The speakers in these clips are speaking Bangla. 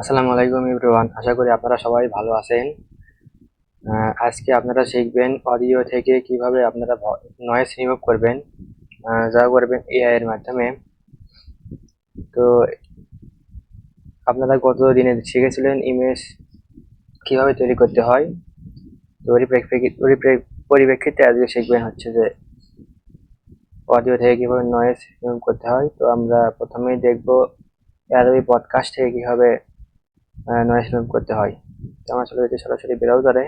আসসালামু আলাইকুম এভরিওয়ান, আশা করি আপনারা সবাই ভালো আছেন। আজকে আপনারা শিখবেন অডিও থেকে কিভাবে আপনারা নয়েজ রিমুভ করবেন, যা করবেন এআই এর মাধ্যমে। তো আপনারা গত দিনে শিখেছিলেন ইমেজ কিভাবে তৈরি করতে হয়। তো পরিপ্রেক্ষিতে আজকে শিখবেন হচ্ছে যে অডিও থেকে কিভাবে নয়েজ রিমুভ করতে হয়। তো আমরা প্রথমেই দেখবো অ্যাডোবি পডকাস্ট থেকে কিভাবে নয়েজ রিমুভ করতে হয়। তো আমরা চলে যেতে সরাসরি ব্রাউজারে।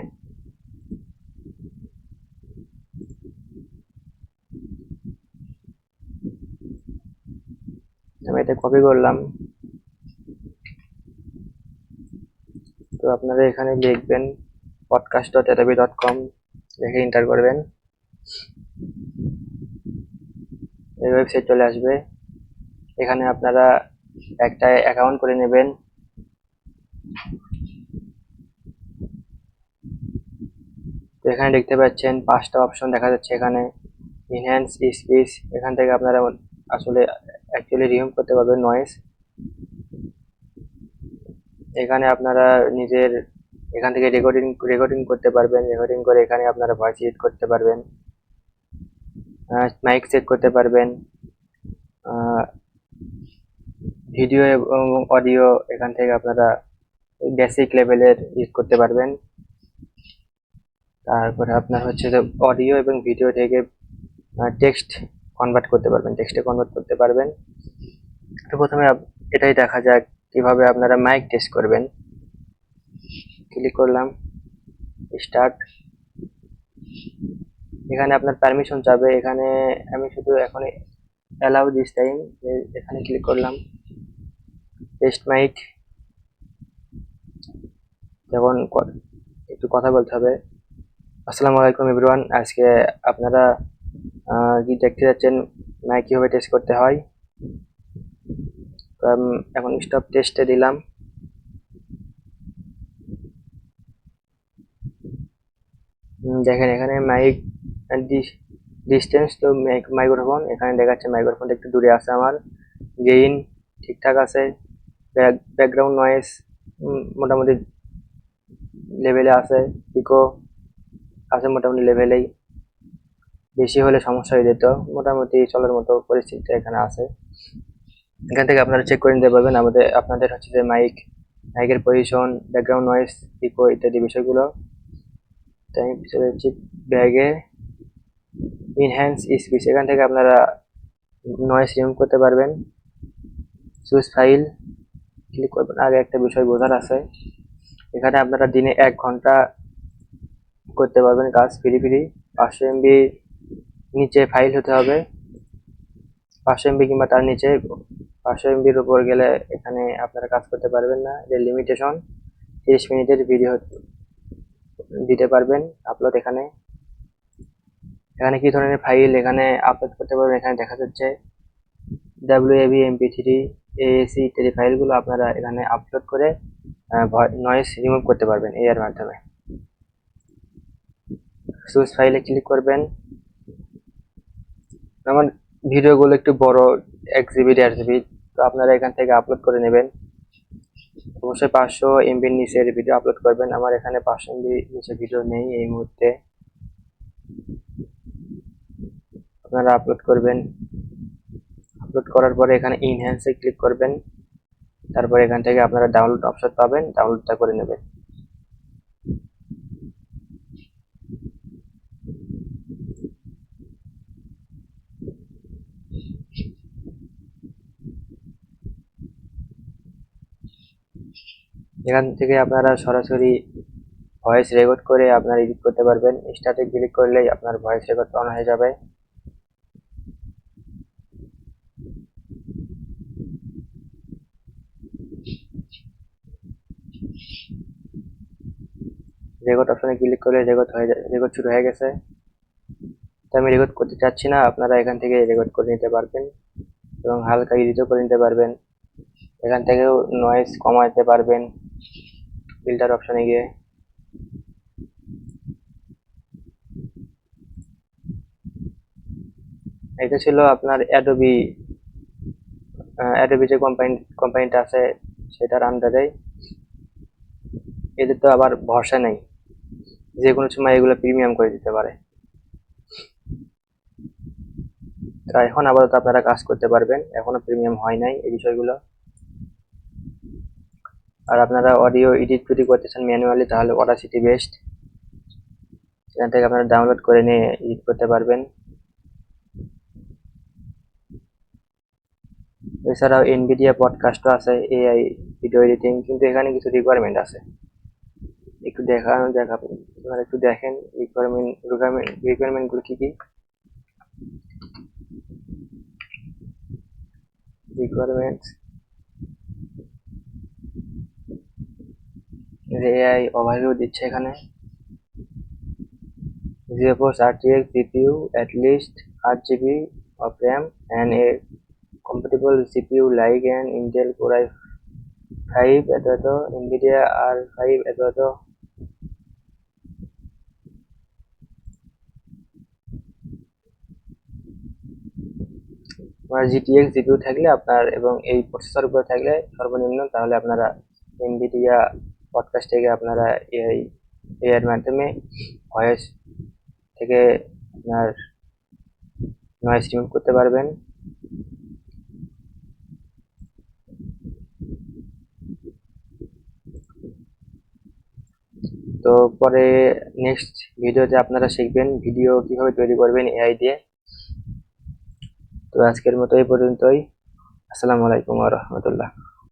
আমি এটা কপি করলাম। তো আপনারা এখানে লিখবেন podcast.adobe.com, লিখে এন্টার করবেন। এই ওয়েবসাইট চলে আসবে। এখানে আপনারা একটা অ্যাকাউন্ট করে নেবেন। তো এখানে দেখতে পাচ্ছেন 5টা অপশন দেখা যাচ্ছে। এখানে ইনহ্যান্স স্পিচ, এখান থেকে আপনারা আসলে অ্যাকচুয়ালি রিমুভ করতে পারবেন নয়েজ। এখানে আপনারা নিজের এখান থেকে রেকর্ডিং করতে পারবেন। রেকর্ডিং করে এখানে আপনারা ভয়েস এডিট করতে পারবেন, মাইক সেট করতে পারবেন, ভিডিও এবং অডিও এখান থেকে আপনারা বেসিক লেভেলের ইউজ করতে পারবেন। তারপরে আপনার হচ্ছে যে অডিও এবং ভিডিও থেকে টেক্সটে কনভার্ট করতে পারবেন। তো প্রথমে এটাই দেখা যাক কিভাবে আপনারা মাইক টেস্ট করবেন। ক্লিক করলাম, স্টার্ট। এখানে আপনার পারমিশন চাবে। এখানে আমি শুধু এখন অ্যালাউ দিস টাইম, এখানে ক্লিক করলাম। টেস্ট মাইক, যখন একটু কথা বলতে হবে। আসসালামু আলাইকুম এভরিওয়ান, আজকে আপনারা কি দেখতে যাচ্ছেন মাইক কিভাবে টেস্ট করতে হয়। তো আমি এখন স্টপ টেস্টে দিলাম। দেখেন এখানে মাইক ডিস্টেন্স, তো মাইক্রোফোন এখানে দেখাচ্ছে মাইক্রোফোনটা একটু দূরে আছে আমার। গেইন ঠিকঠাক আছে। ব্যাকগ্রাউন্ড নয়েজ মোটামুটি লেভেলে আছে। ইকো আছে মোটামুটি লেভেলেই, বেশি হলে সমস্যা হয়ে যেত। মোটামুটি চলার মতো পরিস্থিতি এখানে আছে। এখান থেকে আপনারা চেক করে নিতে পারবেন আপনাদের হচ্ছে যে মাইকের পজিশন, ব্যাকগ্রাউন্ড নয়েজ, ইকো ইত্যাদি বিষয়গুলো। তাই আমি চলে যাচ্ছি ব্যাগে, ইনহ্যান্স স্পিচ, এখান থেকে আপনারা নয়েজ রিমুভ করতে পারবেন। চুজ ফাইল ক্লিক করবেন। আগে একটা বিষয় বোঝার আছে, এখানে আপনারা দিনে 1 ঘন্টা করতে পারবেন কাজ ফ্রি। 500 MB নিচে ফাইল হতে হবে, 500 MB কিংবা তার নিচে। 500 MBর উপর গেলে এখানে আপনারা কাজ করতে পারবেন না। এর লিমিটেশন 30 মিনিটের ভিডিও দিতে পারবেন আপলোড। এখানে এখানে কি ধরনের ফাইল এখানে আপলোড করতে পারবেন, এখানে দেখা যাচ্ছে WAV, MP3, AAC ইত্যাদি ফাইলগুলো আপনারা এখানে আপলোড করে নয়েজ রিমুভ করতে পারবেন এর মাধ্যমে। চুজ ফাইলে ক্লিক করবেন। আমার ভিডিওগুলো একটু বড়, 1 GB 1.5 GB, তো আপনারা এখান থেকে আপলোড করে নেবেন। অবশ্যই 500 MBর নিচের ভিডিও আপলোড করবেন। আমার এখানে 500 MB নিচে ভিডিও নেই এই মুহূর্তে। আপনারা আপলোড করবেন। আপলোড করার পরে এখানে ইনহ্যান্সে ক্লিক করবেন। তারপর এখান থেকে আপনারা ডাউনলোড অপশন পাবেন, ডাউনলোডটা করে নেবেন। এখান থেকে আপনারা সরাসরি ভয়েস রেকর্ড করে আপনারা এডিট করতে পারবেন। স্টার্টে ক্লিক করলেই আপনার ভয়েস রেকর্ড অন হয়ে যাবে। রেকর্ড অপশনে ক্লিক করলে রেকর্ড শুরু হয়ে গেছে। তো আমি রেকর্ড করতে চাচ্ছি না, আপনারা এখান থেকে রেকর্ড করে নিতে পারবেন এবং হালকা এডিটও করে নিতে পারবেন। এখান থেকেও নয়েজ কমাতে পারবেন ফিল্টার অপশনে গিয়ে। এটা ছিল আপনার অ্যাডোবি যে কোম্পানিটা আছে সেটার আন্ডারে। এদের তো আবার ভরসা নেই, যে কোনো সময় এগুলো প্রিমিয়াম করে দিতে পারে। তো এখন আপাতত আপনারা কাজ করতে পারবেন, এখনো প্রিমিয়াম হয় নাই এই বিষয়গুলো। আর আপনারা অডিও এডিট যদি করতে চান ম্যানুয়ালি, তাহলে অডাসিটি বেস্ট, এখান থেকে আপনারা ডাউনলোড করে নিয়ে এডিট করতে পারবেন। এছাড়াও এনভিডিয়া পডকাস্টও আছে, এআই ভিডিও এডিটিং, কিন্তু এখানে কিছু রিকোয়ারমেন্ট আছে, একটু দেখাবো, আপনারা একটু দেখেন রিকোয়ারমেন্ট গুলো কি কি। রিকোয়ারমেন্টস, এআই ওভারভিউ দিচ্ছে এখানে। GeForce RTX GPU at least 8 GB of RAM and a compatible CPU like an Intel Core i5 এত এত, NVIDIA R5 এত এত। আপনার GTX GPU থাকলে আপনার এবং এই প্রসেসর গুলো থাকলে সর্বনিম্ন, তাহলে আপনারা NVIDIA পডকাস্ট থেকে আপনারা এআই এর মাধ্যমে ভয়েস থেকে আপনার নয়েজ রিমুভ করতে পারবেন। তো পরে নেক্সট ভিডিওতে আপনারা শিখবেন ভিডিও কিভাবে তৈরি করবেন এআই দিয়ে। তো আজকের মতো এই পর্যন্তই। আসসালামু আলাইকুম ওয়া রাহমাতুল্লাহ।